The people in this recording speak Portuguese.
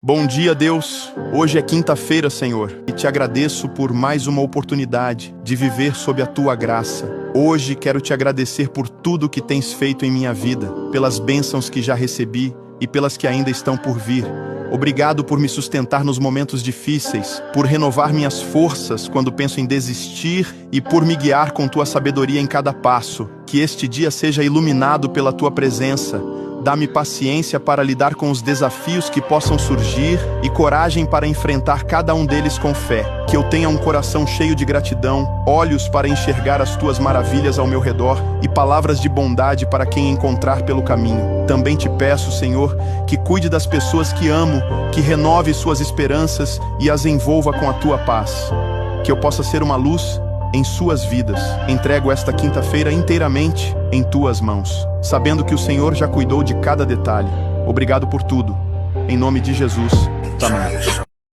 Bom dia, Deus. Hoje é quinta-feira, Senhor, e te agradeço por mais uma oportunidade de viver sob a tua graça. Hoje quero te agradecer por tudo que tens feito em minha vida, pelas bênçãos que já recebi e pelas que ainda estão por vir. Obrigado por me sustentar nos momentos difíceis, por renovar minhas forças quando penso em desistir e por me guiar com tua sabedoria em cada passo. Que este dia seja iluminado pela tua presença. Dá-me paciência para lidar com os desafios que possam surgir e coragem para enfrentar cada um deles com fé. Que eu tenha um coração cheio de gratidão, olhos para enxergar as tuas maravilhas ao meu redor e palavras de bondade para quem encontrar pelo caminho. Também te peço, Senhor, que cuide das pessoas que amo, que renove suas esperanças e as envolva com a tua paz. Que eu possa ser uma luz em suas vidas. Entrego esta quinta-feira inteiramente em tuas mãos, sabendo que o Senhor já cuidou de cada detalhe. Obrigado por tudo. Em nome de Jesus. Amém.